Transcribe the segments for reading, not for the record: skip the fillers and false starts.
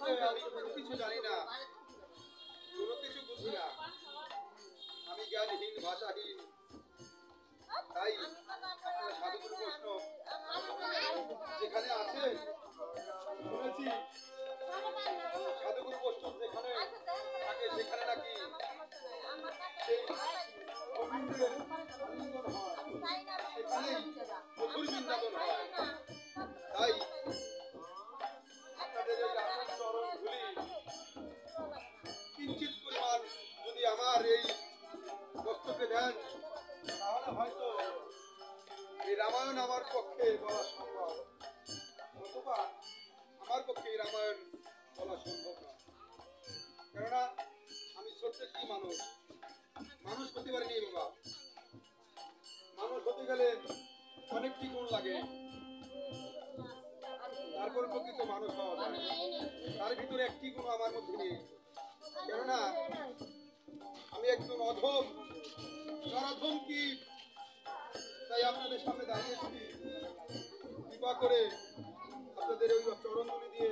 আমি কোনো কিছু জানি না, কোনো কিছু বুঝি না, আমি জ্ঞানহীন, ভাষাহীন। তাই আপনার সাধুগুরু প্রশ্ন যেখানে আছে শুনেছি, সাধুগুরু প্রশ্ন যেখানে থাকে সেখানে নাকি সেই গোবিন্দের আলিঙ্গন হয়, সেখানেই মধুর বৃন্দাবন হয়। তাই আপনাদের এই রাধার চরণ ধুলি কিঞ্চিত পরিমাণ যদি আমার এই বস্তুকে দেন, তাহলে হয়তো এই রামায়ণ আমার পক্ষে বলা সম্ভব, অথবা আমার পক্ষে এই রামায়ণ বলা সম্ভব না। কেননা আমি ছোট্ট কি মানুষ, মানুষ হতে পারিনি বাবা। মানুষ হতে গেলে অনেকটি গুণ লাগে, তারপর প্রকৃত মানুষ হওয়া যায়। তার ভিতরে একটি গুণ আমার মধ্যে নেই, কেননা আমি একজন অধম, নরাধম কীট। তাই আপনাদের সামনে দাঁড়িয়েছি, কৃপা করে আপনাদের ওই চরণগুলি দিয়ে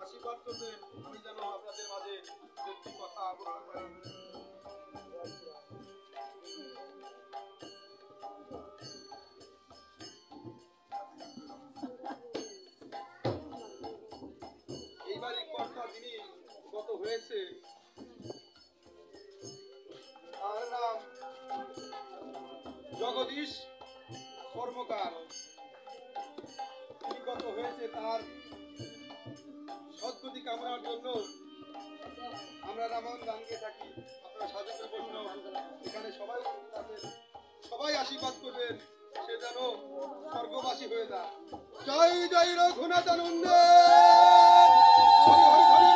আশীর্বাদ করবেন, আমি যেন আপনাদের মাঝে একটি কথা বলতে পারি। এইবারই কর্তা যিনি গত হয়েছে, তার নাম জগদীশ কর্মকার। তিনি গত হয়েছে, তার সদ্গতি কামনার জন্য আমরা রামায়ণ গান গেয়ে থাকি। আপনারা সাধুগুরু বৈষ্ণব এখানে সবাই আছেন, সবাই আশীর্বাদ করবেন সে যেন স্বর্গবাসী হয়ে যায়। জয় জয় রঘুনাথ আনন্দ, হরি হরি হরি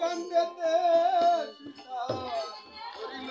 কান্দেতে সীতা করিল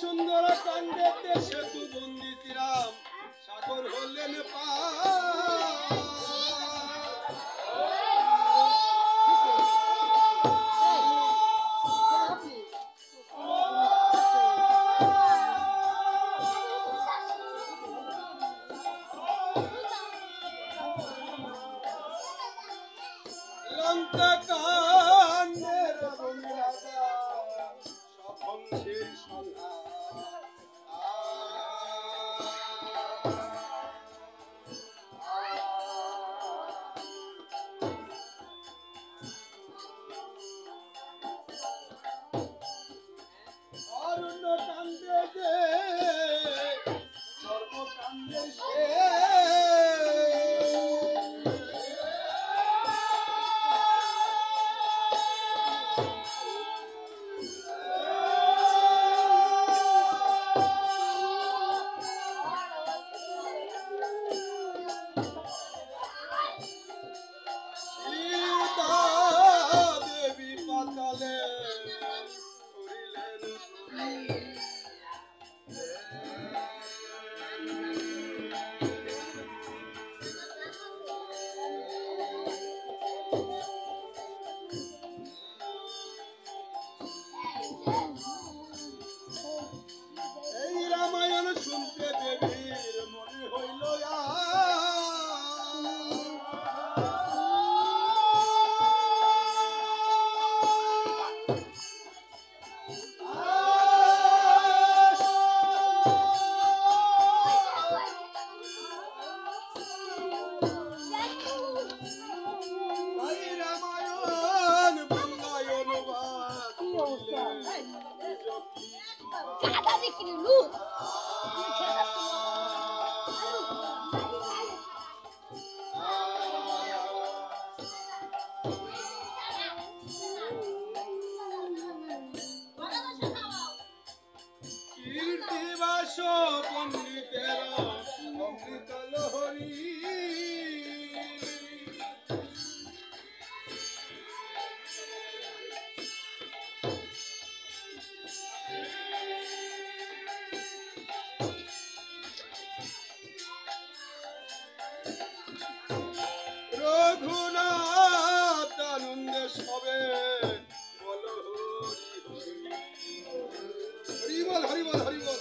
সুন্দর কান্দেতে সেতু বন্দি শ্রীরাম সাগর হলেন লঙ্কা কান্দের বন্দাদা সবংশের সংহার। কীর্তিবাস পণ্ডিতের অমৃত লহরী রঘুনাথ আনন্দে সবে বল হরি বল হরি বল হরি বল।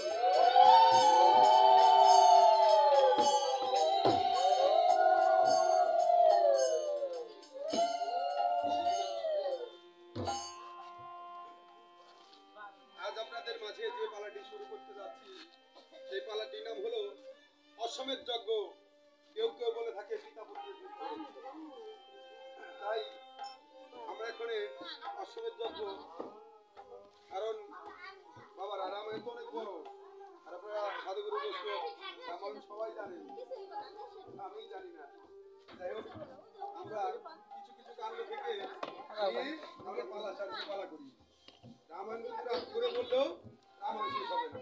আজ আপনাদের মাঝে যে পালাটি শুরু করতে যাচ্ছি সেই পালাটির নাম হলো অশ্বমেধ যজ্ঞ। কেউ কেউ বলে থাকে পিতা পুত্রের যুদ্ধ। তাই আমরা এখানে অশ্বমেধ যজ্ঞ, কারণ বাবা রামায়ণ তো অনেক বড়, আর আপনারা সাধুগুরু বৈষ্ণব রামায়ণ সবাই জানেন, আমি জানি না। যাই হোক, আমরা কিছু কিছু কাণ্ড থেকে নিয়ে আমরা পালা সারতে পালা করি। রামায়ণ করে বললেও রামায়ণ শেষ হবে না।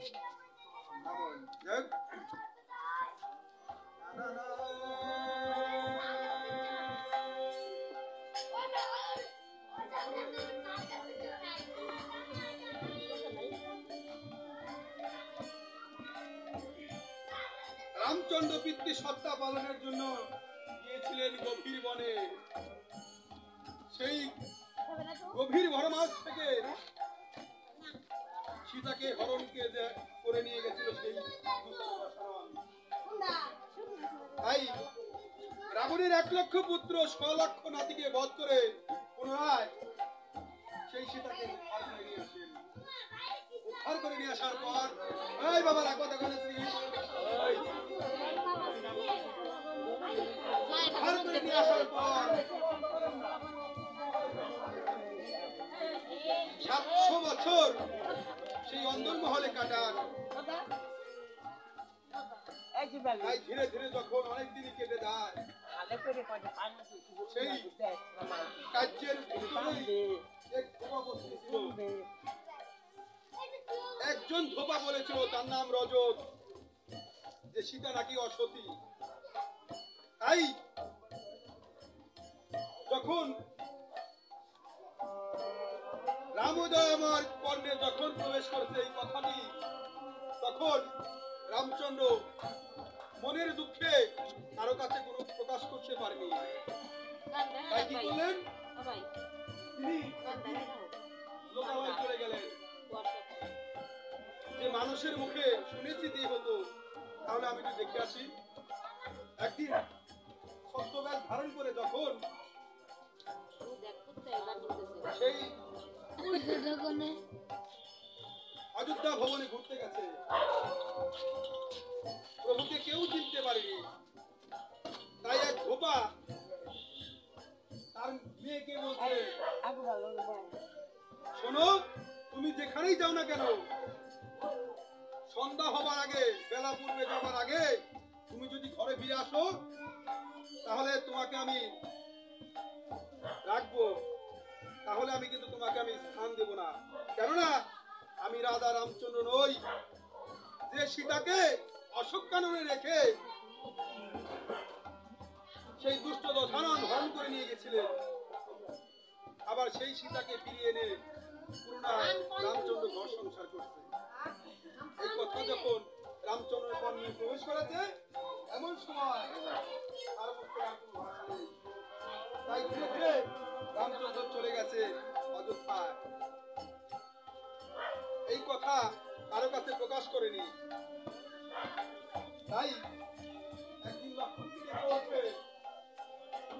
রামায়ণ যাই হোক, রামচন্দ্র পিতৃ সত্তা পালনের জন্য গিয়েছিলেন গভীর বনে। সেই গভীর বনমাঝ থেকে সীতাকে হরণকে যে করে নিয়ে গেছিল সেই তাই রাবণের 1,00,000 পুত্র 6,00,000 নাতিকে বধ করে পুনরায় সেই সীতাকে উদ্ধার করে নিয়ে আসার পর এই বাবা রাখো দেখো উদ্ধার করে নিয়ে আসার পর 700 বছর সেই অন্দরমহলে কাটান। তাই ধীরে ধীরে যখন অনেক দিনই কেটে যায় সেই কার্যের একজন ধোপা বলেছিল, তার নাম রজত, যে সীতা নাকি অসতী। তাই যখন রামোদয় আমার কর্ণে যখন প্রবেশ করেছে এই কথাটি, তখন রামচন্দ্র মনের দুঃখে কারো কাছে কোনো প্রকাশ করতে পারেনি। তাই কি করলেন, তিনি লোকালয়ে চলে গেলেন। যে মানুষের মুখে শুনেছি দিয়ে হতো, তাহলে আমি একটু দেখে আসি। একদিন সত্যব্যাগ ধারণ করে যখন সেই অযোধ্যা ভবনে ঘুরতে গেছে, প্রভুকে কেউ চিনতে পারেনি। তাই এক ধোপা তার মেয়েকে বলছে, শোনো, তুমি যেখানেই যাও না কেন, সন্ধ্যা হবার আগে, বেলা পূর্বে যাবার আগে তুমি যদি ঘরে ফিরে আসো, তাহলে তোমাকে আমি রাখবো, তাহলে আমি কিন্তু তোমাকে আমি স্থান দেব না। কেননা আমি রাধা রামচন্দ্র নই, যে সীতাকে অশোক কাননে রেখে সেই দুষ্ট দশানন হরণ করে নিয়ে গেছিলেন, আবার সেই সীতাকে ফিরিয়ে এনে পুনরায় রামচন্দ্র ঘর সংসার করছে। এই কথা যখন রামচন্দ্রের কর্ণে প্রবেশ করেছে, এমন সময় তার মুখে আর কোনো ভাষা নেই। তাই ধীরে ধীরে রামচন্দ্র চলে গেছে অযোধ্যায়। এই কথা কারো কাছে প্রকাশ করেনি। তাই একদিন লক্ষণকে ডেকে বলছে,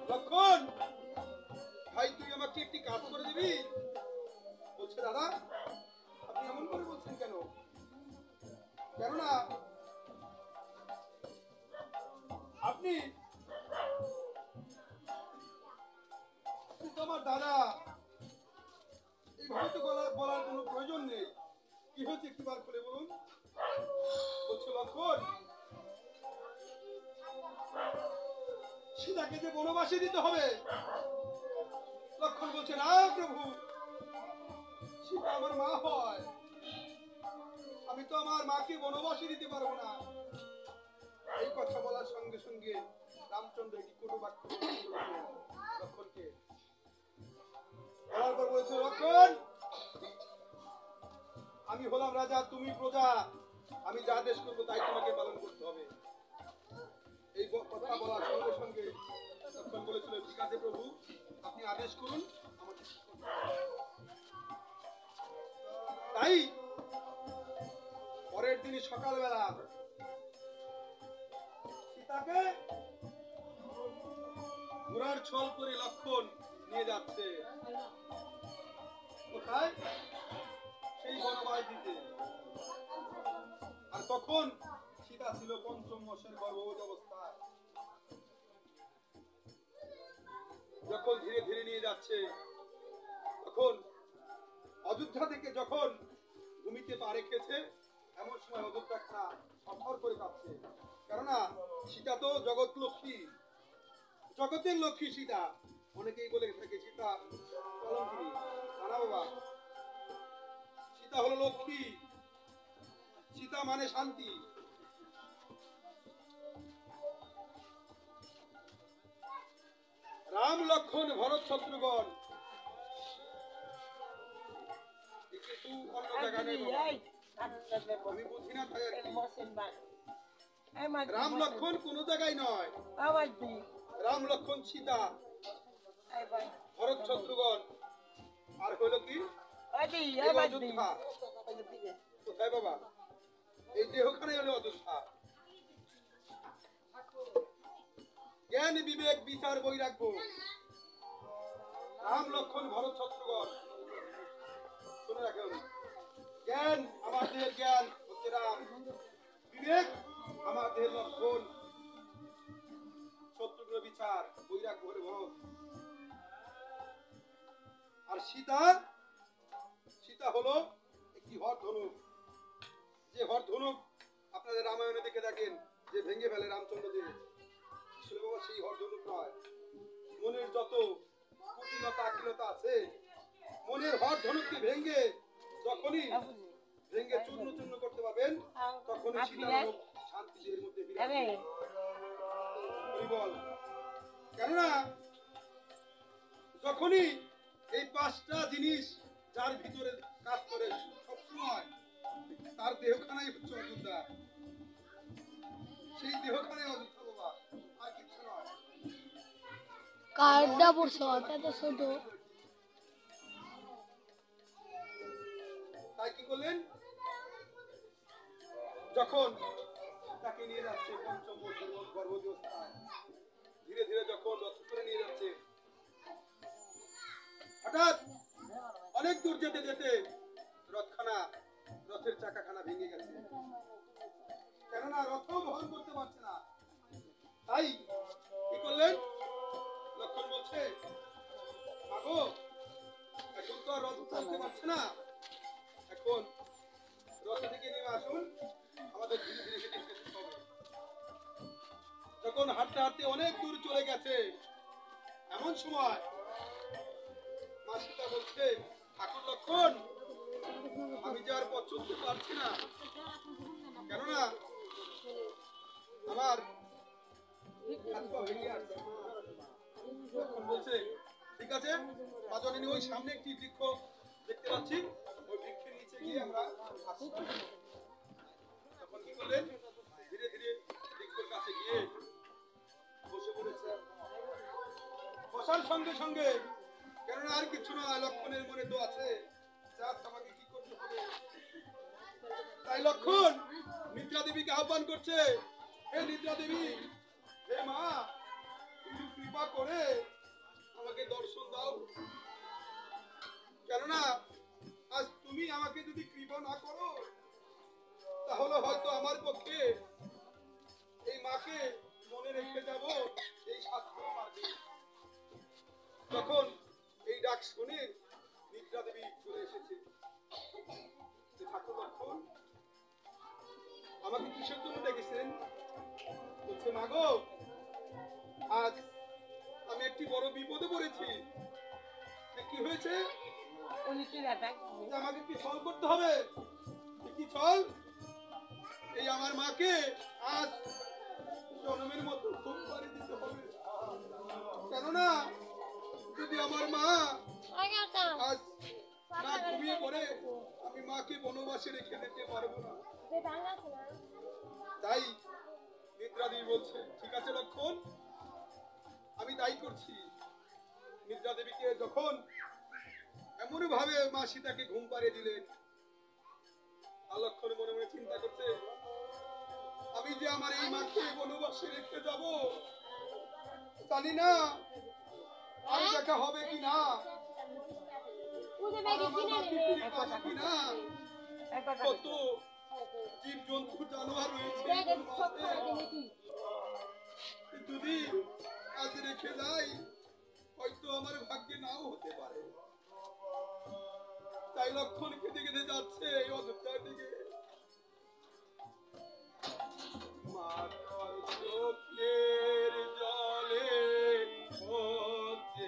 লক্ষণ ভাই, তুই আমাকে একটি কাজ করে দিবি? বলছে, দাদা আপনি এমন করে বলছেন কেন? কেননা আপনি আমার দাদা, এইভাবে তো বলার কোনো প্রয়োজন নেই। কি হচ্ছে একটু বার করে বলুন। বলছে, লক্ষণ, সীতাকে যে বনবাসে দিতে হবে, বলছে না প্রভু, সীতা আমার মা হয়, আমি তো আমার মাকে বনবাসে দিতে পারবো না। এই কথা বলার সঙ্গে সঙ্গে রামচন্দ্র একটি কটু বাক্য লক্ষণকে বলার পর বলেছে, লক্ষণ, আমি হলাম রাজা, তুমি প্রজা, আমি যা আদেশ করবো তাই তোমাকে পালন করতে হবে। এই কথা বলার সঙ্গে সঙ্গে লক্ষণ বলেছিল, ঠিক আছে প্রভু, আপনি আদেশ করুন। তাই পরের দিন সকালবেলা সীতাকে ঘোড়ার ছল করে লক্ষণ নিয়ে যাচ্ছে কোথায়? সেই বনবাস দিতে। আর তখন সীতা ছিল পঞ্চম মাসের গর্ভবতী অবস্থায়। যখন ধীরে ধীরে নিয়ে যাচ্ছে, তখন অযোধ্যা থেকে যখন ভূমিতে পা রেখেছে, এমন সময় অযোধ্যা একটা সফর করে কাঁপছে। কেননা সীতা তো জগৎ লক্ষ্মী, জগতের লক্ষ্মী সীতা। অনেকেই বলে থাকে সীতা কলঙ্কিনী। না বাবা, সীতা হলো লক্ষ্মী, সীতা মানে শান্তি। রাম লক্ষণ ভরত শত্রুঘ্ন, একটু অন্য জায়গা নেই, আমি বুঝি না তাই আর কি। রাম লক্ষণ কোন জায়গায় নয়, রাম লক্ষণ সীতা, ভরত শত্রুঘ্ন, আর হইল কি অযোধ্যা। কোথায় বাবা? এই দেহখানে হলো অযোধ্যা। জ্ঞান বিবেক বিচার বৈরাগ্য, রাম লক্ষণ ভরত শত্রুঘ্ন। শুনে রাখুন, জ্ঞান, আমার দেহের জ্ঞান হচ্ছে রাম, বিবেক আমার দেহের লক্ষণ, শত্রুঘ্ন বিচার, বৈরাগ্য হলে ভরত। আর সীতা, সীতা হলো একটি হর ধনুক। যে হর ধনুক আপনাদের রামায়ণে দেখে থাকেন যে ভেঙে ফেলে রামচন্দ্র দেব, আসলে বাবা সেই হর ধনুক নয়। মনের যত কুটিলতা আকিলতা আছে, মনের হর ধনুককে ভেঙে যখনই ভেঙে চূর্ণ চূর্ণ করতে পারবেন, তখনই সীতার শান্তি দেহের মধ্যে বিরাজ বল। কেননা যখনই এই পাঁচটা জিনিস যার ভিতরে কাজ করে সবসময়, তার দেহখানাই হচ্ছে অযোধ্যা। সেই দেহখানাই অযোধ্যা বাবা, আর কিছু নয়। কার্ডটা পড়ছো এত ছোট। তাই কি করলেন? যখন তাকে নিয়ে যাচ্ছে পঞ্চম বছর গর্ভবতী অবস্থায়, ধীরে ধীরে যখন রথ করে নিয়ে যাচ্ছে, হঠাৎ অনেক দূর যেতে যেতে রথখানা, রথের চাকাখানা ভেঙে গেছে। কেননা রথ বহন করতে পারছে না। তাই কি করলেন? লক্ষণ বলছে, মাগো, এখন তো আর রথ চলতে পারছে না, এখন রথ থেকে নেমে আসুন, আমাদের ধীরে ধীরে হেঁটে যেতে হবে। যখন হাঁটতে হাঁটতে অনেক দূর চলে গেছে, এমন সময় মা সীতা বলছে, ঠাকুর লক্ষণ, আমি যে আর পথ চলতে পারছি না, কেননা আমার হাত পা ভেঙে আসছে। লক্ষণ বলছে, ঠিক আছে মা জননী, ওই সামনে একটি বৃক্ষ দেখতে পাচ্ছি, ওই বৃক্ষের নিচে গিয়ে আমরা আসছি। তখন কি করলেন? ধীরে ধীরে বৃক্ষের কাছে গিয়ে বসে পড়েছে। বসার সঙ্গে সঙ্গে, কেননা আর কিছু না, লক্ষণের মনে তো আছে আমাকে কি করতে হবে। তাই লক্ষণ নিদ্রা দেবীকে আহ্বান করছে, হে নিদ্রা দেবী, হে মা, তুমি কৃপা করে আমাকে দর্শন দাও। কেননা আজ তুমি আমাকে যদি কৃপা না করো, তাহলে হয়তো আমার পক্ষে এই মাকে মনে রেখে যাব এই শাস্ত্র মার্গে। তখন এই ডাক শুনে নিদ্রা দেবী চলে এসেছে। ঠাকুর লক্ষণ, আমাকে কিসের জন্য ডেকেছেন? বলছে, মাগো, আজ আমি একটি বড় বিপদে পড়েছি। কি হয়েছে? আমাকে কি ছল করতে হবে? কি ছল? এই আমার মাকে আজ জন্মের মতো ঘুম পাড়িয়ে দিতে হবে। কেননা যদি আমার মা আজ না ঘুমিয়ে পড়ে, আমি মাকে বনবাসে রেখে দিতে পারবো না। তাই নিদ্রাদেবী বলছে, ঠিক আছে লক্ষণ, আমি তাই করছি। নিদ্রাদেবীকে যখন এমন ভাবে মা সীতাকে ঘুম পাড়িয়ে দিলেন, লক্ষণ মনে মনে চিন্তা করছে, আমি যে আমার এই মাকে বনবাসে রেখে যাব, জানি না আর দেখা হবে কি না, কত জীব জন্তু জানোয়ার রয়েছে, যদি আজ রেখে যাই হয়তো আমার ভাগ্যে নাও হতে পারে। তাই লক্ষণ কেঁদে কেঁদে যাচ্ছে এই অযোধ্যার দিকে। মাতার চোখের জলে হচ্ছে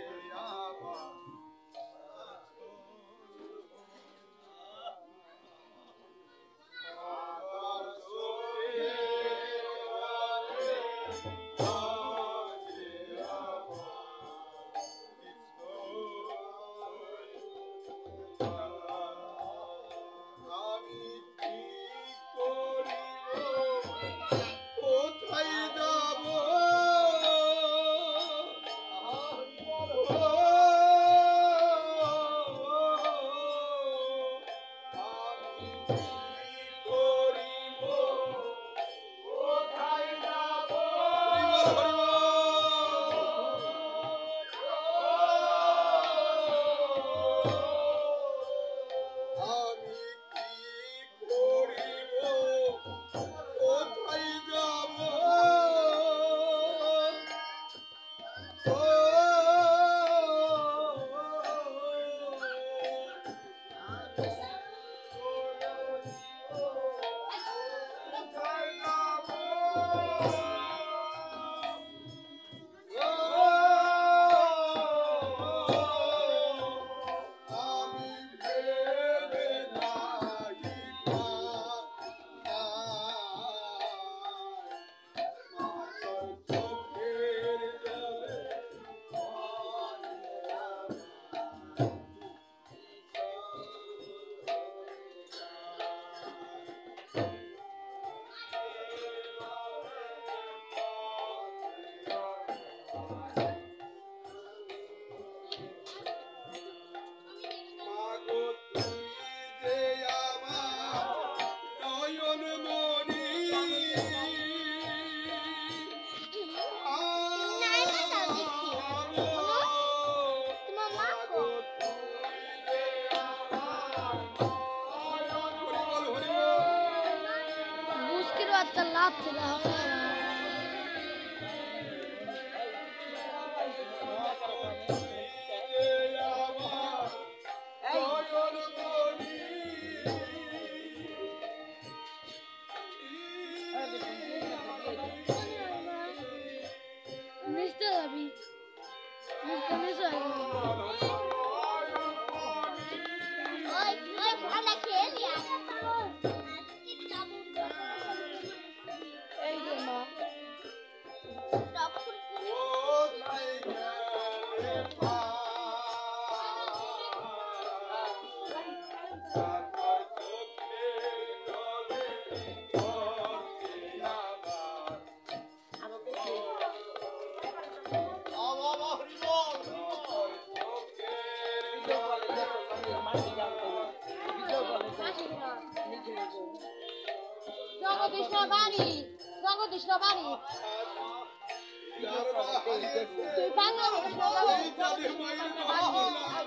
আমার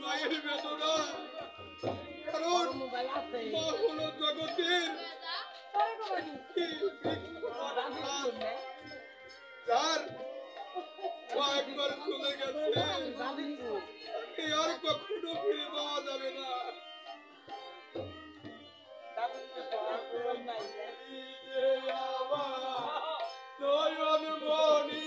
মায়ের বেদনা, কারণ মা হলো জগতের যার মা একবার চলে গেছে আর কখনো ফিরে পাওয়া যাবে না। নয়ন মণি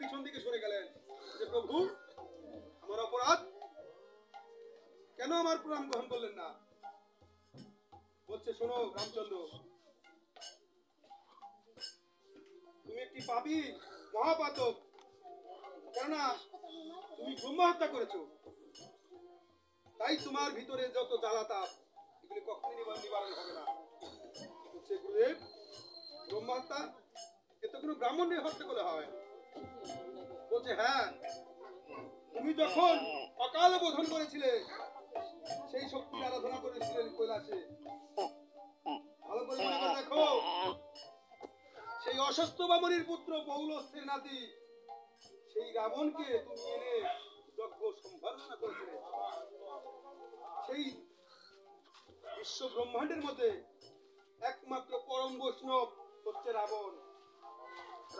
পিছন দিকে সরে গেলেন যে প্রভু আমার অপরাধ, কেন আমার প্রণাম গ্রহণ করলেন না? বলছে শোনো রামচন্দ্র, তুমি একটি পাপী মহাপাতক, কেননা তুমি ব্রহ্মা হত্যা করেছো। তাই তোমার ভিতরে যত জ্বালাতাপ এগুলি কখনই নিবারণ হবে না। বলছে গুরুদেব, ব্রহ্মা হত্যা এ তো কোনো ব্রাহ্মণের হত্যা করে হয়। বলছে হ্যাঁ, তুমি যখন অকাল বোধন করেছিলে, সেই শক্তির আরাধনা করেছিলেন কৈলাসে, ভালো করে মনে করে দেখো, সেই অসুস্থ বামনির পুত্র পৌলস্ত্যের নাতি সেই রাবণকে তুমি এনে যজ্ঞ সম্বর্ধনা করেছিলে। সেই বিশ্ব ব্রহ্মাণ্ডের মধ্যে একমাত্র পরম বৈষ্ণব হচ্ছে রাবণ।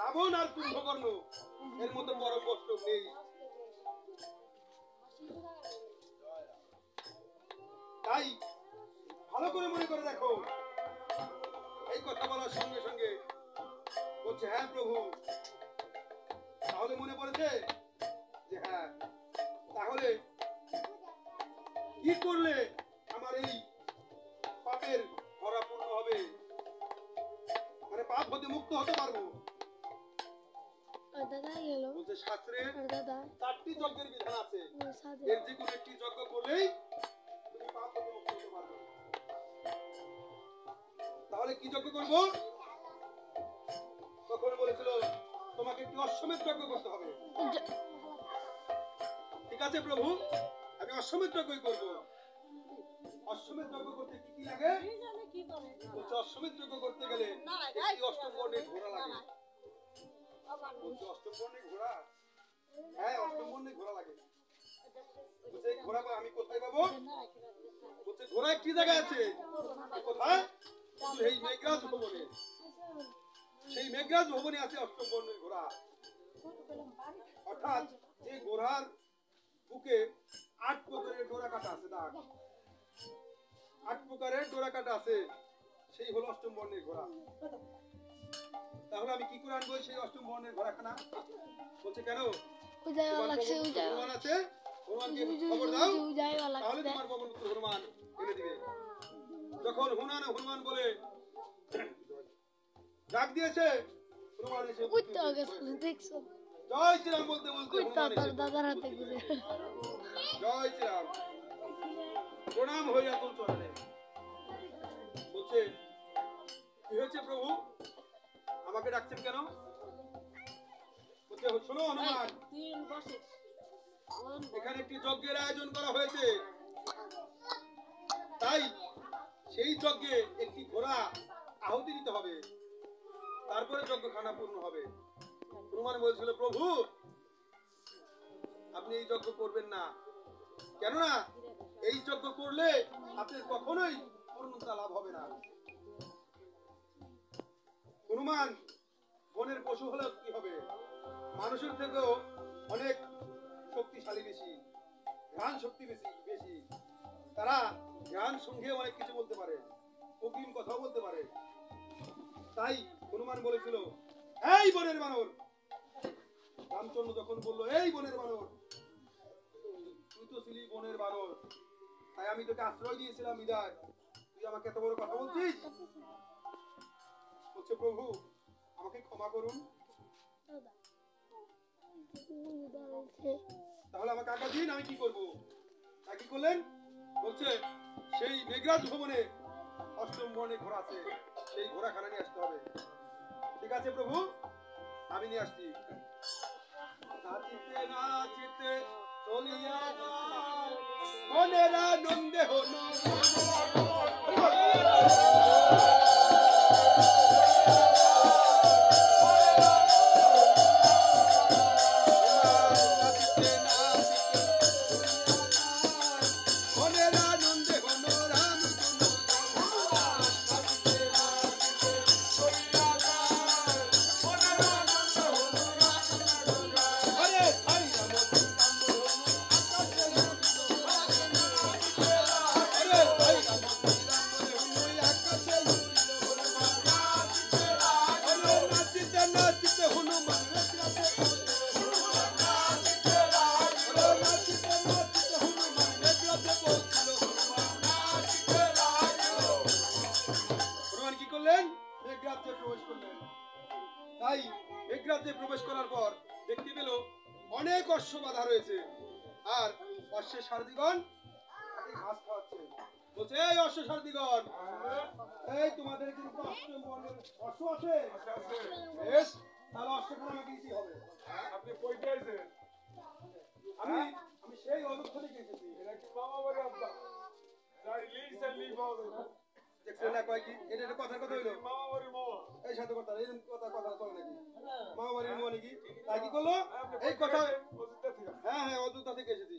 রাবণ আর কুম্ভকর্ণ এর মধ্যে পরম বৈষ্ণব নেই। তাই ভালো করে মনে করে দেখো। এই কথা বলার সঙ্গে সঙ্গে বলছে হ্যাঁ প্রভু, তাহলে মনে পড়েছে যে হ্যাঁ, তাহলে কি করলে আমার এই পাপের ভরা পূর্ণ হবে, মানে পাপ হতে মুক্ত হতে পারবো? বলছে শাস্ত্রে 4টি যজ্ঞের বিধান আছে, এর যে কোনো একটি যজ্ঞ করলেই তুমি পাপ হতে মুক্ত হতে পারবে। তাহলে কি যজ্ঞ করবো? তখন বলেছিল তোমাকে একটি অশ্বমেধ যজ্ঞ করতে হবে। ঠিক আছে প্রভু, আমি অশ্বমেধ যজ্ঞই করবো। অশ্বমেধ যজ্ঞ করতে কি কি লাগে? বলছে অশ্বমেধ যজ্ঞ করতে গেলে একটি অষ্টম বর্ণের ঘোড়া লাগে। বলছে অষ্টম বর্ণের ঘোড়া? হ্যাঁ, অষ্টম বর্ণের ঘোড়া লাগে। বলছে এই ঘোড়া আমি কোথায় পাবো? বলছে ঘোড়া একটি জায়গায় আছে। কোথায়? এই মেঘরাজ ভবনে। সেই মেঘরাজ ভবনে আছে অষ্টম বর্ণের ঘোড়া। অর্থাৎ যে ঘোড়ার বুকে 8 প্রকারের ডোরা কাটা আছে, দাগ 8 প্রকারের ডোরা কাটা আছে, সেই হলো অষ্টম বর্ণের ঘোড়া। তাহলে আমি কি করে আনবো সেই অষ্টম বর্ণের ঘোড়াখানা? বলছে কেন? হনুমান আছে, হনুমানকে খবর দাও, তাহলে তোমার পবন পুত্র হনুমান এনে দিবে। যখন হনুমান বলে ডাক দিয়েছে, হনুমান এসে জয় শ্রীরাম বলতে বলতে জয় শ্রীরাম প্রণাম হইয়া তোর চরণে। বলছে কি হয়েছে প্রভু, আমাকে ডাকছেন কেন? বলছে শোনো হনুমান, এখানে একটি যজ্ঞের আয়োজন করা হয়েছে, তাই সেই যজ্ঞে একটি ঘোড়া আহুতি দিতে হবে, তারপরে যজ্ঞখানা পূর্ণ হবে। হনুমান বলছিল প্রভু আপনি এই যজ্ঞ করবেন না, কেননা এই যজ্ঞ করলে আপনার কখনোই পূর্ণতা লাভ হবে না। হনুমান বনের পশু হলে কি হবে, মানুষের থেকেও অনেক শক্তিশালী বেশি, জ্ঞান শক্তি বেশি, তারা জ্ঞান সঙ্গে অনেক কিছু বলতে পারে, অগ্রিম কথাও বলতে পারে। তাই হনুমান বলেছিল এই বনের বানর, রামচন্দ্র যখন বলল এই বনের বানর, তুই তো ছিলি বনের বানর, তাই আমি তোকে আশ্রয় দিয়েছিলাম বিদায়, তুই আমাকে এত বড় কথা বলছিস? বলছে প্রভু আমাকে ক্ষমা করুন। তাহলে আমাকে আজ্ঞা দিন, আমি কি করবো? তাই কি করলেন? বলছে সেই মেঘরাজ ভবনে অষ্টম বর্ণের ঘোড়া আছে, সেই ঘোড়াখানা নিয়ে আসতে হবে। ঠিক আছে প্রভু, আমি নিয়ে আসছি। নাচিতে নাচিতে চলিয়া যায় মনের আনন্দে হলো প্রবেশ করার পর দেখতে পেল অনেক অশ্ব বাঁধা রয়েছে, আর অশ্বের সারথিগণ ঘাস খাওয়াচ্ছে। বলছে এই অশ্ব সারথিগণ, এই তোমাদের কিন্তু অষ্টম বর্ণের অশ্ব আছে? বেশ, তাহলে অশ্বখানা আমাকে দিতে হবে। আপনি কইতে আছেন? আমি সেই অযোধ্যা থেকে এসেছি। এটা কি মামা বাড়ি আব্বা? যাই লিস পাওয়া যায়। দেখছেন না কয় কি? এটা কথা হইলো মামা বাড়ি মামা। এই সাথে কথা এরকম কথা চলে নাকি? মামা বাড়ির মামা নাকি? তাই কি করলো? এই কথা অযোধ্যা থেকে। হ্যাঁ অযোধ্যা থেকে এসেছি।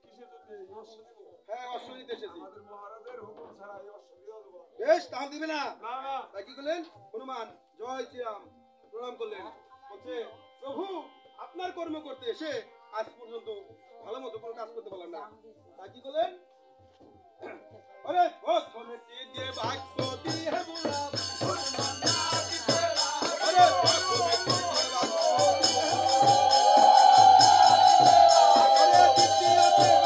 কিসের জন্য অশ্ব দিব? হ্যাঁ অশ্ব নিতে এসেছি। আমাদের মহারাজের হুকুম ছাড়া এই অশ্ব দেওয়া যাবে না। বেশ, তাহলে দিবে না? না না। তাই কি করলেন? হনুমান জয় শ্রীরাম প্রণাম করলেন। বলছে প্রভু আপনার কর্ম করতে এসে আজ পর্যন্ত ভালো মতো কোনো কাজ করতে পারলাম না। তাই কি করলেন? আরে ও চলে কি দিয়ে বাক্য দিয়ে বুলাম হনুমান নাচিতে রাম। আরে ও চলে কি দিয়ে বাক্য দিয়ে আরে দ্বিতীয়তে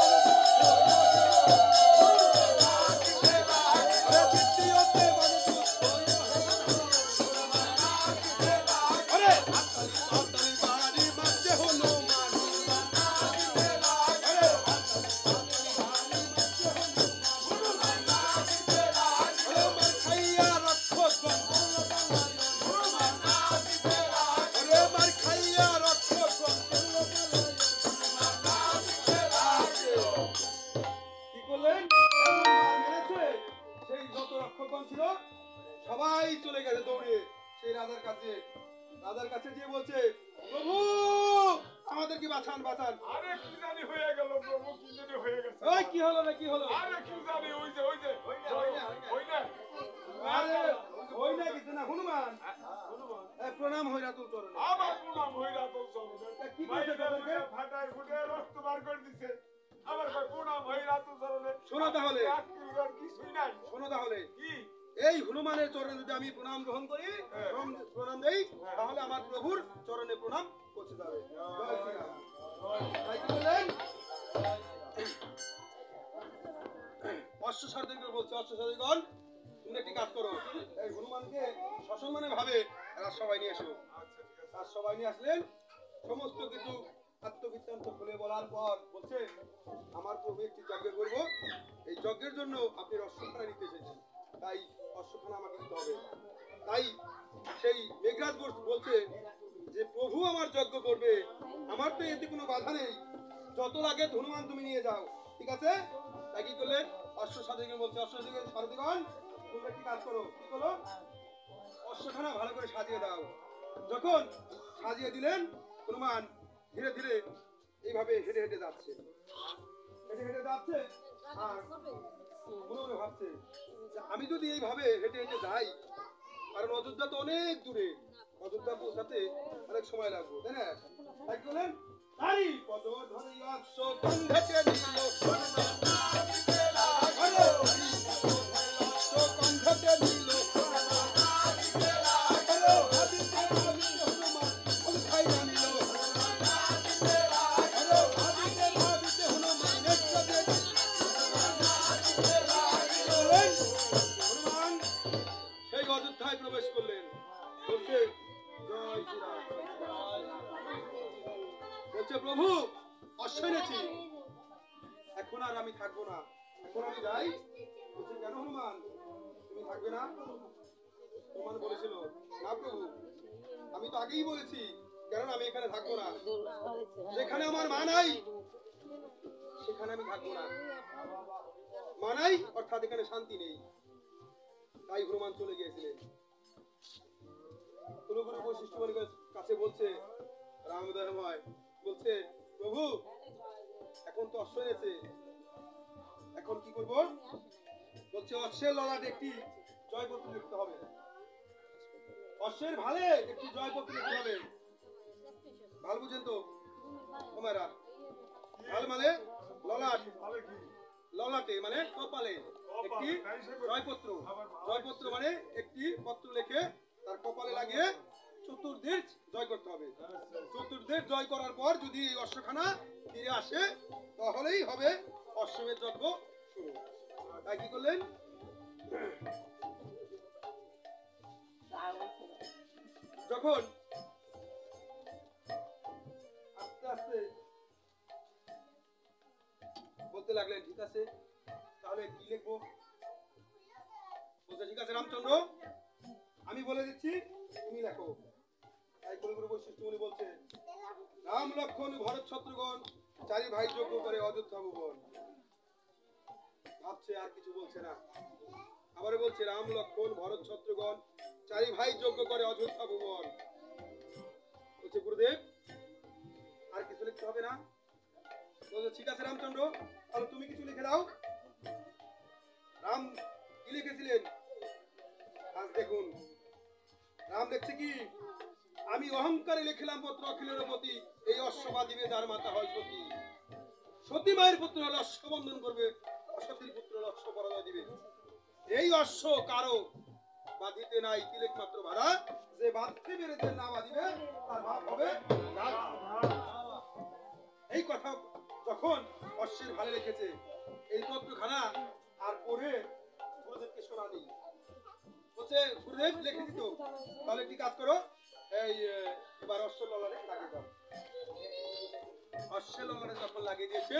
সবাই চলে গেছে দৌড়ে সেই রাজার কাছে। রাজার কাছে গিয়ে বলছে প্রভু আমাদেরকে বাঁচান বাঁচান। আরে কি জানি হয়ে গেল প্রভু, কি জানি হয়ে গেছে। ওই কি হলো না কি হলো? আরে কি জানি ওই যে আরে ওই না কিছু না। হনুমান প্রণাম হইরা তোর চরণে। আমার প্রণাম হইরা তোর চরণে। কি কইছে তোকে? ফাটায় ফুটে রক্ত বার করে দিছে। আমার কই প্রণাম হইরা তোর চরণে। শোনো তাহলে, কিছুই নাই। শোনো তাহলে কি এই হনুমানের চরণে যদি আমি প্রণাম গ্রহণ করি, প্রণাম দেই, তাহলে আমার প্রভুর চরণে প্রণাম পৌঁছে যাবে। জয় শ্রীরাম। তাই কি বললেন? অশ্বসারথীগণ বলছে, অশ্বসারথীগণ তুমি একটি কাজ করো, এই হনুমানকে সসম্মানে ভাবে রাজসভায় নিয়ে এসো। রাজসভায় নিয়ে আসলেন, সমস্ত কিছু আত্মবৃত্তান্ত খুলে বলার পর বলছে, আমার প্রভু একটি যজ্ঞ করব, এই যজ্ঞের জন্য আপনি অশ্বখানা নিতে এসেছেন, তাই অশ্বখানা আমাকে দিতে হবে। তাই সেই মেঘরাজ বলছে যে প্রভু আমার যজ্ঞ করবে, আমার তো এতে কোনো বাধা নেই, যত লাগে হনুমান তুমি নিয়ে যাও, ঠিক আছে? তাই কি করলেন? অশ্বসারথীগণ বলছে, অশ্বসারথীগণ তোমরা কি কাজ করো, কি করো, অশ্বখানা ভালো করে সাজিয়ে দাও। যখন সাজিয়ে দিলেন, হনুমান ধীরে ধীরে এইভাবে হেঁটে হেঁটে যাচ্ছে, হেঁটে হেঁটে যাচ্ছে, আর মনে মনে ভাবছে যে আমি যদি এইভাবে হেঁটে হেঁটে যাই, কারণ অযোধ্যা তো অনেক দূরে, অযোধ্যা পৌঁছাতে অনেক সময় লাগবে, তাই না? তাই কি বলেন? তারি পদ ধরে অশ্বগন্ধকে নিল অশ্বগন্ধকে নিল অযোধ্যায় প্রবেশ করলেন। বলছে জয় শ্রীরাম, বলছে প্রভু অশ্ব এনেছি, এখন আর আমি থাকবো না, এখন আমি যাই। বলছে কেন হনুমান তুমি থাকবে না? হনুমান বলেছিল, না প্রভু আমি তো আগেই বলেছি, কারণ আমি এখানে থাকবো না, যেখানে আমার মা নাই সেখানে আমি থাকবো না, মা নাই অর্থাৎ এখানে শান্তি নেই। তাই হনুমান চলে গিয়েছিলেন। কুলগুরু বৈশিষ্ট্যমণির কাছে বলছে রামদয়াময়, বলছে প্রভু এখন তো অশ্ব এনেছে, এখন কি করব? বলছে অশ্বের ললাটে একটি জয়পত্র লিখতে হবে, অশ্বের ভালে একটি জয়পত্র লিখতে হবে। ভাল বুঝেন তো তোমারা? ভাল মানে ললাট, ললাটে মানে কপালে একটি জয়পত্র, জয়পত্র মানে একটি পত্র লিখে তার কপালে লাগিয়ে চতুর্দিক জয় করতে হবে। চতুর্দিক জয় করার পর যদি এই অশ্বখানা ফিরে আসে, তাহলেই হবে অশ্বমেধ যজ্ঞ শুরু। তাই কি করলেন? যখন আস্তে আস্তে বলতে লাগলেন, ঠিক আছে তাহলে কি লিখবো? বলছে ঠিক আছে রামচন্দ্র, আমি বলে দিচ্ছি তুমি লেখো। তাই কলিগুরু বৈশিষ্ট্যমণি বলছে, রাম লক্ষ্মণ ভরত শত্রুঘ্ন চারি ভাই যজ্ঞ করে অযোধ্যা ভুবন। ভাবছে আর কিছু বলছে না, আবার বলছে রাম লক্ষ্মণ ভরত শত্রুঘ্ন চারি ভাই যজ্ঞ করে অযোধ্যা ভুবন। বলছে গুরুদেব আর কিছু লিখতে হবে না? বলছে ঠিক আছে রামচন্দ্র, তাহলে তুমি কিছু লিখে দাও। রাম কি লিখেছিলেন আজ দেখুন, রাম লিখছে কি, আমি অহংকারে লিখিলাম পত্র অখিলের প্রতি, এই অশ্ববা দিবে যার মাতা হয় সতী, সতী মায়ের পুত্র হলে অশ্ব বন্ধন করবে, অসতীর পুত্র হলে অশ্ব পরাজয় দিবে। এই অশ্ব কারো বাঁধিতে নাই তিলেক মাত্র ভাড়া, যে বাঁধতে পেরেছে না বাঁধিবে তার ভাব হবে রাজ। এই কথা যখন অশ্বের ভালে লিখেছে, এই পত্রখানা আর পড়ে গুরুদেবকে শোনানি। বলছে গুরুদেব লিখে দিত, তাহলে কি কাজ করো, এই এবার অশ্বের ললাটে লাগিয়ে দাও। অশ্বের ললাটে যখন লাগিয়ে দিয়েছে,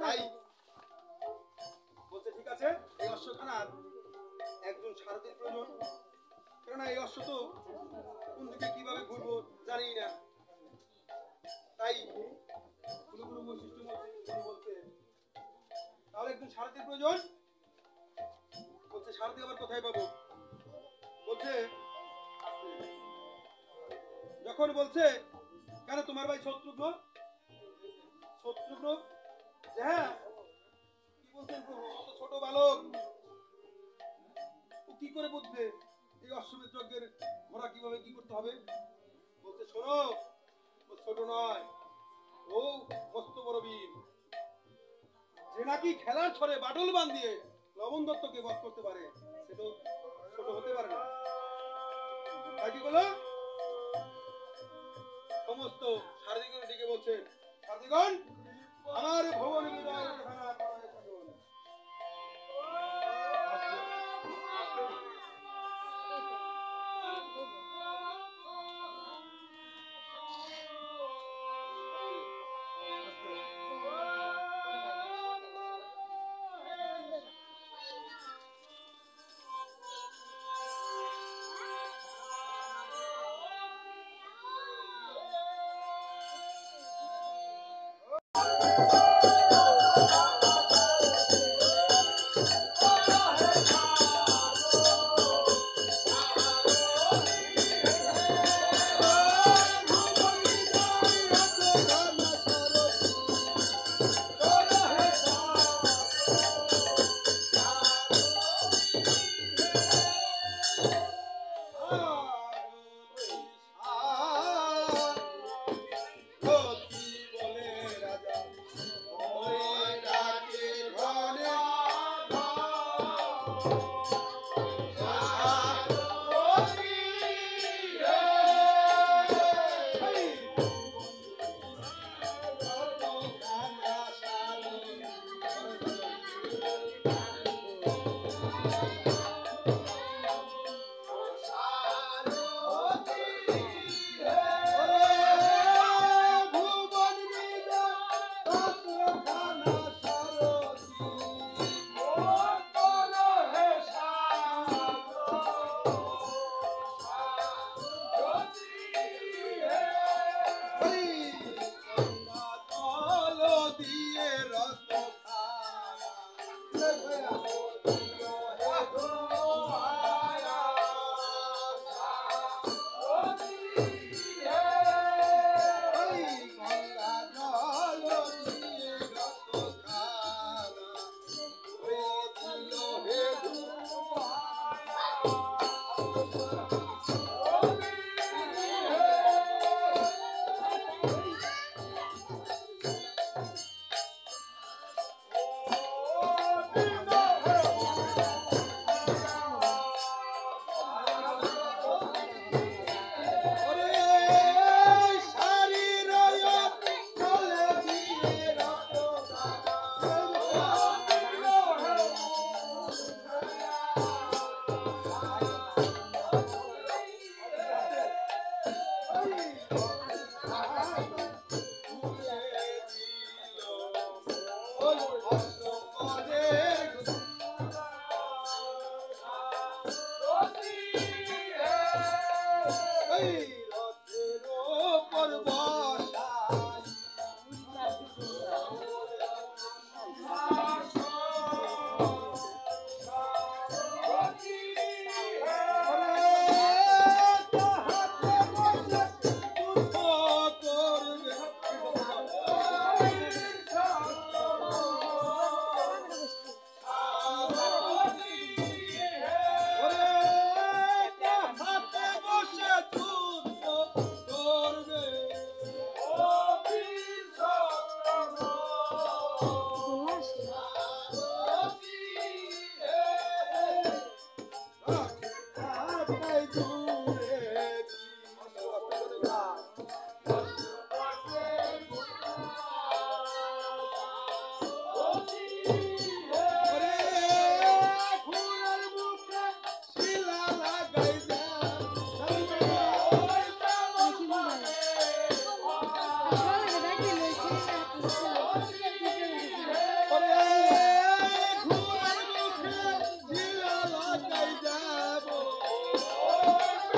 তাই বলছে ঠিক আছে এই অশ্বখানার একজন সারথীর প্রয়োজন, কেননা এই অশ্ব তো কোন দিকে কিভাবে ঘুরবো জানি না। তাই কুলগুরু বৈশিষ্ট্য বলছে তাহলে একজন সারথীর প্রয়োজন। বলছে সারথী আবার কোথায় পাবো? বলছে যখন বলছে কেন তোমার ভাই শত্রুঘ্ন, শত্রুঘ্ন হ্যাঁ কি বলছেন প্রভু, ছোট বালক ও কি করে বুঝবে এই অশ্বমেধ যজ্ঞের ঘোড়া কিভাবে কি করতে হবে? বলছে শোনো, ও ছোট নয়, ও মস্ত বড় বীর, যে নাকি খেলার ছড়ে বাটল বান দিয়ে লবণ দত্তকে বধ করতে পারে, সে সে তো ছোট হতে পারে না। তাই কি বলো? সমস্ত সারদিগণ ডেকে বলছেন, সারদিগণ আমার ভুবন বিজয় ঘোষণা করায় থাকুন।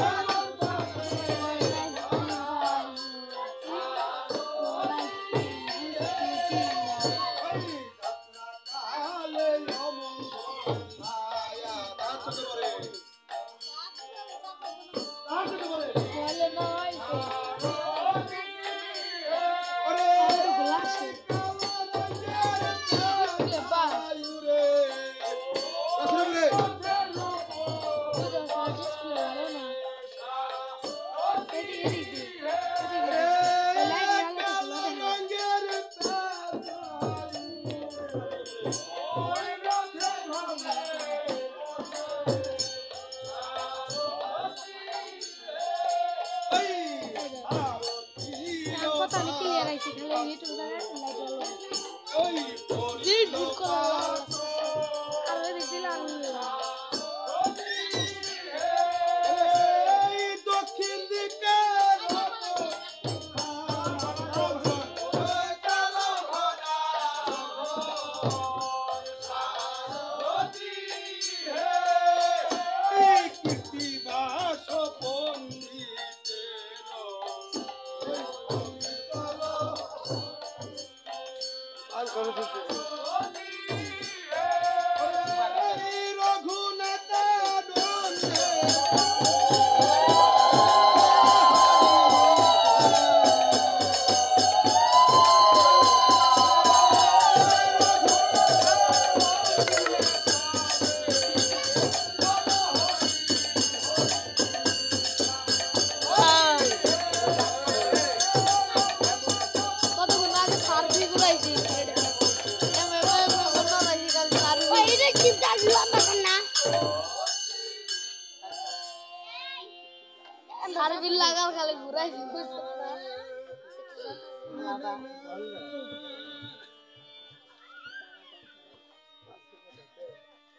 Oh, পাইছি খালি ইউটিউব চ্যানেল লাইক ওই লিড বুক করা আর ওই দিলাম এই দক্ষিণ দিকে সার্ভিল লাগাল খালি ঘুরাইছি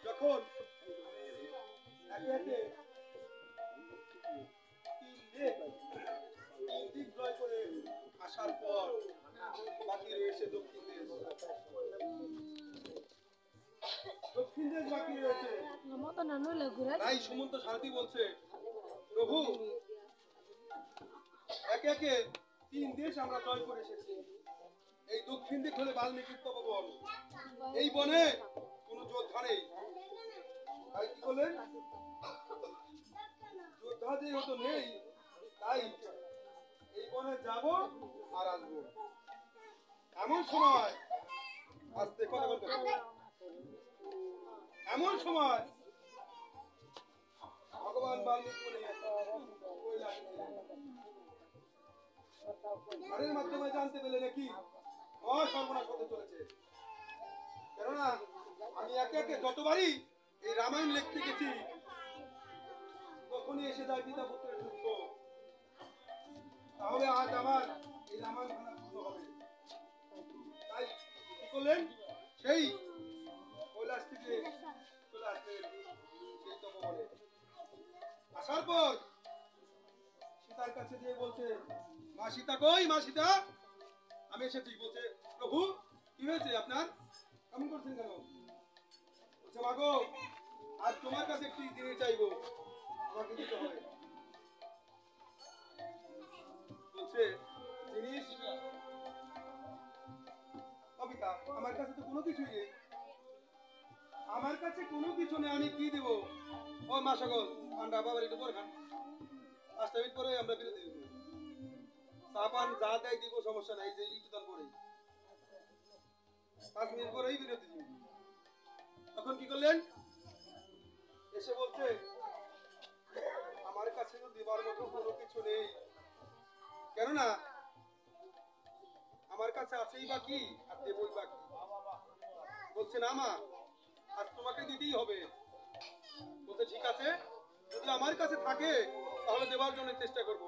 যখন একে একে তিন দিক জয় করে আসার পর বাকি রয়েছে দক্ষিণ দেশ। দক্ষিণ দেশ বাকি রয়েছে। মতো না নইলে ঘুরাই তাই সুমন্ত সারথী বলছে, প্রভু একে একে তিন দেশ আমরা জয় করে এসেছি। এই দক্ষিণ দিক হলে বাল্মীকির তপবন। এই বনে কোনো যোদ্ধা নেই। তাই কি করলেন? যোদ্ধা যেহেতু নেই, তাই এই বনে যাব আর আসবো। এমন সময় আস্তে কথা বলতে এমন সময় ভগবান বাল্মীকি গানের মাধ্যমে জানতে পেলে নাকি সর্বনাশ হতে চলেছে। কেননা আমি একে একে যতবারই এই রামায়ণ লিখতে গেছি তখনই এসে যায় পিতা পুত্রের যুদ্ধ। তাহলে আজ আমার এই রামায়ণ খানা পূর্ণ হবে। তাই কি করলেন? সেই কৈলাস থেকে চলে আসলেন সেই তপবনে। আসার পর সীতার কাছে গিয়ে বলছে, মা সীতা কই? মা সীতা, আমি এসেছি। বলছে, প্রভু কি হয়েছে আপনার? কেমন করছেন কেন? বলছে, মা গো, আজ তোমার কাছে একটি জিনিস চাইবো, তোমাকে দিতে হবে। বলছে, জিনিস? কবিতা, আমার কাছে তো কোনো কিছুই নেই। আমার কাছে কোনো কিছু নেই, আমি কি দেবো? ও মা সকল, ঠান্ডা বাবার একটু পরে খান, 5 মিনিট পরে আমরা বিরতি দিব। চাপান যা দেয় দিব, সমস্যা নাই, যে একটু দান করে 5 মিনিট পরেই বিরতি দিব। তখন কি করলেন? এসে বলছে, আমার কাছে তো দেবার মতো কোনো কিছু নেই। কেননা আমার কাছে আছেই বা কি আর দেবই বা কি। বলছে, না মা, আজ তোমাকে দিতেই হবে। বলছে, ঠিক আছে, যদি আমার কাছে থাকে তাহলে দেবার জন্য চেষ্টা করব।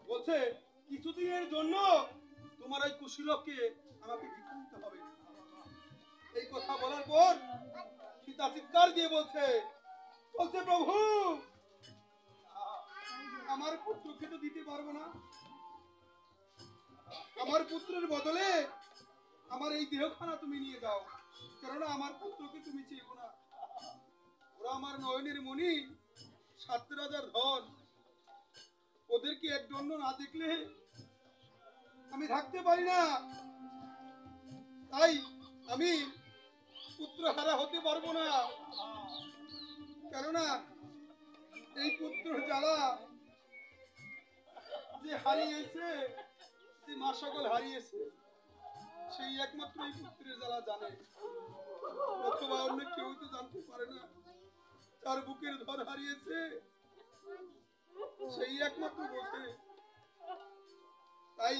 বলছে, কিছুদিনের জন্য তোমার ওই কুশীলককে আমাকে ভিক্ষা দিতে হবে। এই কথা বলার পর সীতা চিৎকার দিয়ে বলছে, প্রভু আমার পুত্রকে তো দিতে পারবো না। আমার পুত্রের বদলে আমার এই দেহখানা তুমি নিয়ে যাও। কেননা আমার পুত্রকে তুমি চেয়েও না। ওরা আমার নয়নের মণি, 7 রাজার ধন। ওদেরকে এক দণ্ড না দেখলে আমি থাকতে পারি না। তাই আমি পুত্র হারা হতে পারবো না। কেননা এই পুত্র জ্বালা যে হারিয়েছে, যে মা সকল হারিয়েছে, সেই একমাত্র এই পুত্রের জ্বালা জানে। অথবা অন্য কেউ তো জানতে পারে না। তার বুকের ধর হারিয়েছে, সেই একমাত্র বোঝে। তাই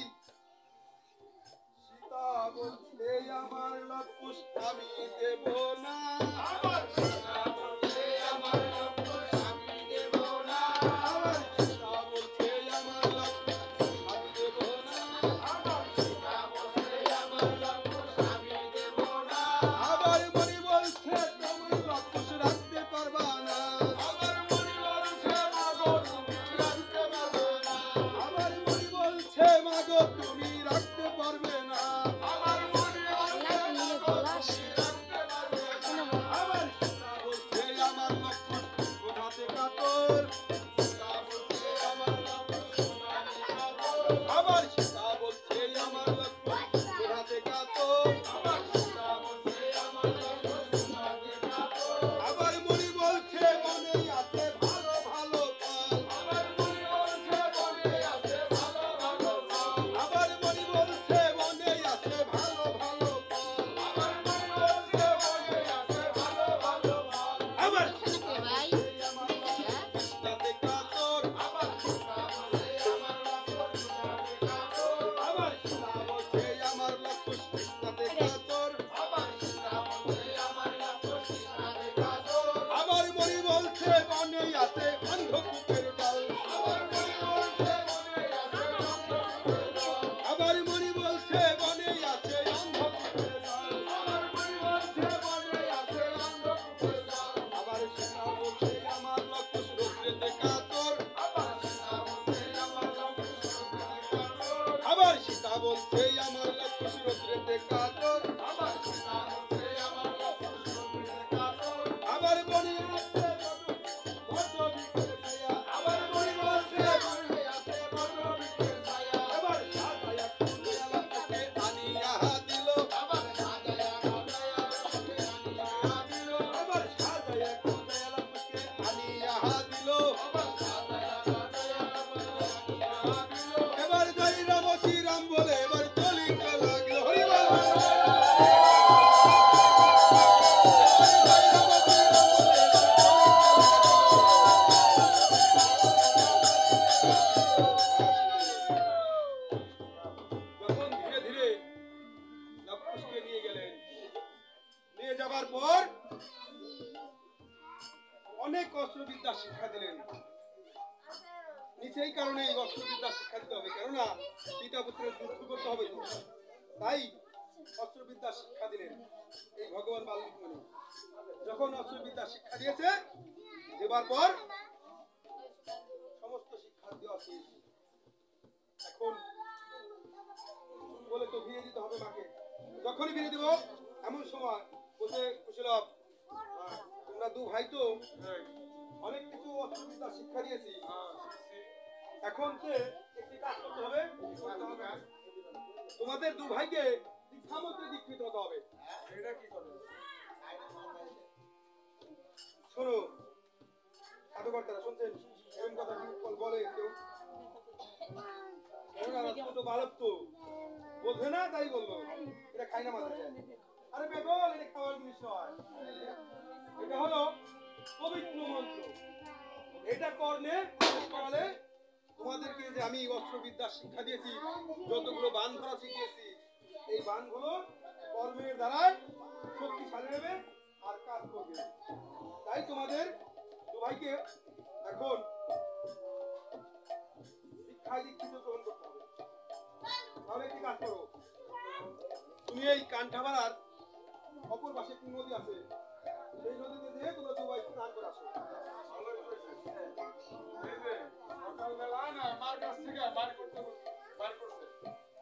সীতা বলছে, আমার লক্ষ্য আমি দেব না। সীতা বলছে, আমার লক্ষ্য আমি দেব কাতর সীতা বলছে আমার আবার সীতা বলছে আমার লক্ষ্মণ বোঝাতে কাতর আবার মনি বলছে মনে আছে ভালো ভালো ফল আবার মনি বলছে মনে আছে ভালো ভালো ফল আবার মনি বলছে মনে আছে ভালো ভালো ফল আবার মনি বলছে মনে আছে ভালো ভালো ফল আবার ভাই তাতে কাতর আবার সীতা বলছে আমার লক্ষ্মণ তাতে কাতর আবার মনি বলছে মনে আছে অন্ধকূপের ডাল আবার মনি বলছে মনে আছে অন্ধকূপের ডাল আবার সীতা বলছে আমার লক্ষ্মণ রৌদ্রেতে কাতর আবার সীতা বলছে আমার লক্ষ্মণ রৌদ্রেতে কাতর আবার মনে আছে বড় বিকেল ছায়া আবার মনে বলছে মনে আছে বড় বিকেল ছায়া আবার সাজায়া কুলিয়ালা তাকে আনিয়া দিল আবার সাজায়া কুলিয়ালা তাকে আনিয়া দিল আবার সাজায়া কুলিয়ালা তাকে আনিয়া দিল আবার সাজায়া কুলিয়ালা তাকে আনিয়া দিল এবার জয় রাম শ্রী রাম বলে এবার চলিতে লাগলো হরি বল যখন ধীরে ধীরে লবকুশকে নিয়ে গেলেন নিয়ে যাবার পর অনেক অস্ত্রবিদ্যা শিক্ষা দিলেন সেই কারণে এই অস্ত্রবিদ্যা শিক্ষা দিতে হবে কেননা পিতা পুত্রের যুদ্ধ করতে হবে তো তাই অস্ত্রবিদ্যা শিক্ষা দিলেন এই ভগবান বাল্মীকি মুনি যখন অস্ত্রবিদ্যা শিক্ষা দিয়েছে দেবার পর সমস্ত শিক্ষা দেওয়া শেষ এখন বলে তো ভিড়ে দিতে হবে মাকে যখনই ভিড়ে দিব এমন সময় বসে কুশলভ তোমরা দু ভাই তো অনেক কিছু অস্ত্রবিদ্যা শিক্ষা দিয়েছি এখন যে একটি কাজ করতে হবে তোমাদের দু ভাইকে শিক্ষা মধ্যে দীক্ষিত হতে হবে এটা কি করবে? শোনো সাধুকর্তারা শুনছেন এরকম কথা বলে কেউ ছোট বালক তো বোঝে না তাই বললো এটা খাই না মাঝে আরে বেগল এটা খাওয়ার জিনিস নয় এটা হলো পবিত্র মন্ত্র এটা কর্ণে করালে তোমাদেরকে যে আমি অস্ত্রবিদ্যা শিক্ষা দিয়েছি যতগুলো বান ধরা শিখিয়েছি এই বানগুলো কর্মের দ্বারাই শক্তিশালী হবে আর কাজ করবে তাই তোমাদের দু ভাইকে এখন শিক্ষায় দীক্ষিত গ্রহণ করতে হবে তাহলে একটি কাজ করো তুমি এই কান্ঠাবাড়ার অপর পাশে একটি নদী আছে সেই নদীতে যেয়ে তোমরা দু ভাই স্নান করে আসো এই যে সকালবেলা না আমার কাছ থেকে বার করছে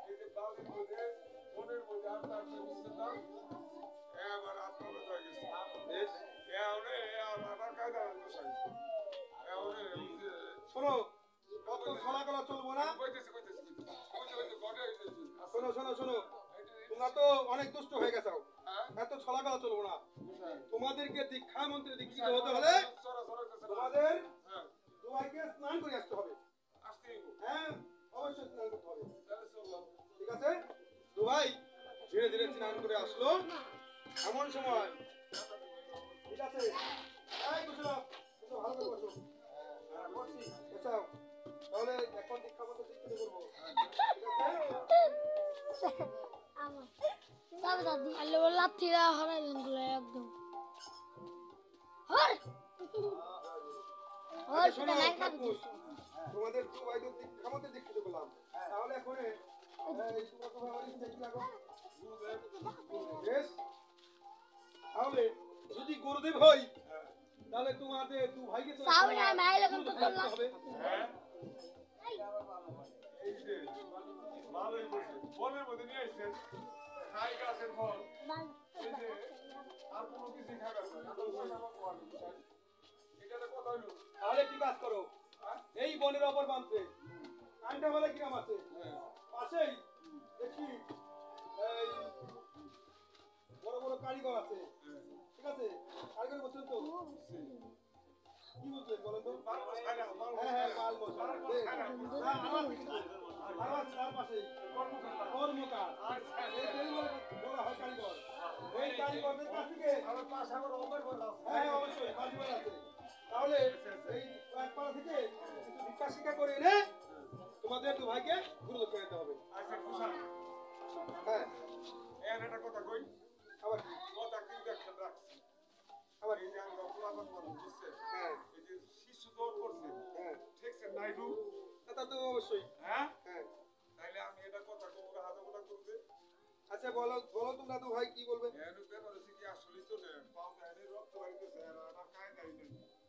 এই যে বাউলি মধ্যে মনের মধ্যে আপনার বুঝতেন এবার আত্মগত হয়ে গেছে বেশ আমার কায়দা বসাই শোনো কত ছলাকলা চলবো না কইতেছি শোনো শোনো শোনো তোমরা তো অনেক দুষ্ট হয়ে গেছো এত ছলাকলা চলবো না তোমাদেরকে দীক্ষা মন্ত্রে দীক্ষিত হতে হলে তোমাদের দু ভাইকে স্নান করে আসতে হবে হ্যাঁ অবশ্যই স্নান করতে হবে ঠিক আছে দু ভাই ধীরে ধীরে স্নান করে আসলো এমন সময় ঠিক আছে এই কুশলভ তুমি ভালো করে বসো বসছি বসাও তাহলে এখন দীক্ষা মন্ত্রে দীক্ষিত করবো ঠিক আছে তবে দাদি আল্লাহ লাথিরা হরাইলেন গুলো একদম হর হর আচ্ছা, শোনো, নাই খাবি ঠাকুর, তোমাদের দু ভাইদের দীক্ষা মন্ত্রে দীক্ষিত করলাম তাহলে এখন এই তোমরা তো আমার ইচ্ছা কি লাগো বেশ তাহলে যদি গুরুদেব হই তাহলে তোমাদের দু ভাইকে তো সাউন্ড আর মাইলে কিন্তু করলাম হবে এই যে ভালোই বসে বনের মধ্যে নিয়ে আসছেন খাই গাছের ফল এই যে আর কোনো কিছু খাবেন না এটা কথা হইলো তাহলে কি কাজ করো এই বনের অপর বাঁধবে কানটা বলে কিরাম আছে পাশেই দেখি এই বড় বড় কারিগর আছে ঠিক আছে কারিগর বলছেন তো কি বলছেন বলেন তো মাল খানা মাল হ্যাঁ হ্যাঁ মাল মশলা তার পাশে কর্মকার এই বলা হয় কারিগর ওই কারিগরদের কাছ থেকে আমার পাশে আমার ওভার বল আছে হ্যাঁ হ্যাঁ অবশ্যই বাজিবার আছে তাহলে এই এক পাড়া থেকে কিছু ভিক্ষা শিক্ষা করে এনে তোমাদের দু ভাইকে গুরুদক্ষিণা দিতে হবে আচ্ছা কুশাল হ্যাঁ এর একটা কথা কই আবার কি কথা কিন্তু একটা রাখছি আবার এই যে আমরা পুরাতন মানুষ বুঝছে হ্যাঁ এই যে শিশু দৌড় করছে হ্যাঁ ঠিকছে নাইডু তা তো অবশ্যই হ্যাঁ হ্যাঁ তাইলে আমি এটা কথা কমুকে হাতে মোটা করতে আচ্ছা বলো বলো তোমরা দু ভাই কি বলবে এর ব্যাপার হচ্ছে কি আসলেই তো না পাও দেয় রক্ত বাড়িতেছে আর আমার কায় নাই নাই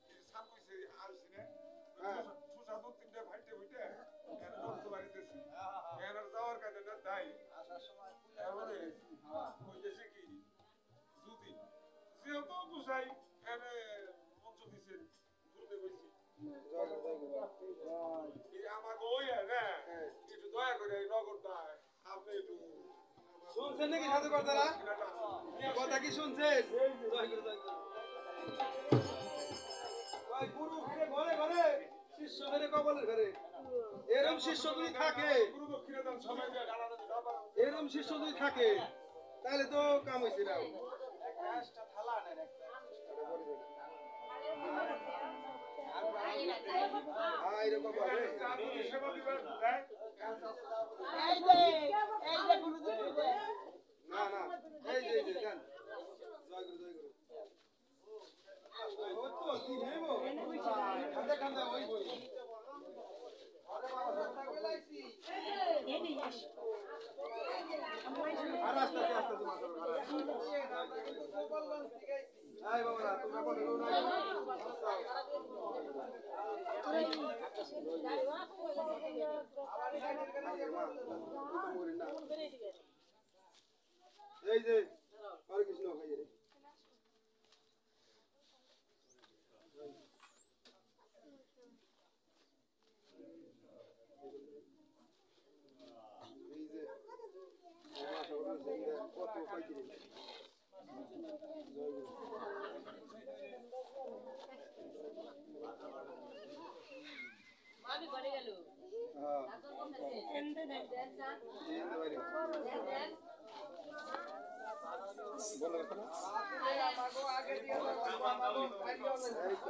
এই সাপ কইছে আসছি না হ্যাঁ। সুসা দু তিনটা ভাইটে হইতে এর রক্ত বাড়িতেছে এর আর যাওয়ার কাজে না তাই আসার সময় এবারে কইতেছে কি যদি যেহেতু বুঝাই এনে মঞ্চ দিছে ঘুরতে গেছি এই আমার ওই না একটু দয়া করে এই নগরটা আপনি একটু শুনছেন নাকি সাধু কর্তারা কথা কি শুনছেন জয় গুরু জয় গুরু ওই গুরু ফিরে ঘরে ঘরে শিষ্য ফেরে কবলের ঘরে এরম শিষ্য যদি থাকে গুরু দক্ষিণা দান সবাই দিয়ে ডালানো দাবা এরম শিষ্য যদি থাকে তাহলে তো কাম হয়েছে না এরকম হবে সেবা দিবেন দেয় না না এই যে যান জয় গুরু জয় গুরু ও তো কি নেব কান্দা কান্দা ওই বই আর আস্তে আস্তে আস্তে তোমার আয় বাবা তোমরা কোন লোক নাই এই যে হরে কৃষ্ণ ভাই রে এই যে কত পাইছি রে মামি ঘরে গেল হ্যাঁ এখন বলতেছে এন্ডে দেন এই যে বাইরে বলো কথা আরে আমাগো আগে দিয়ে এই তো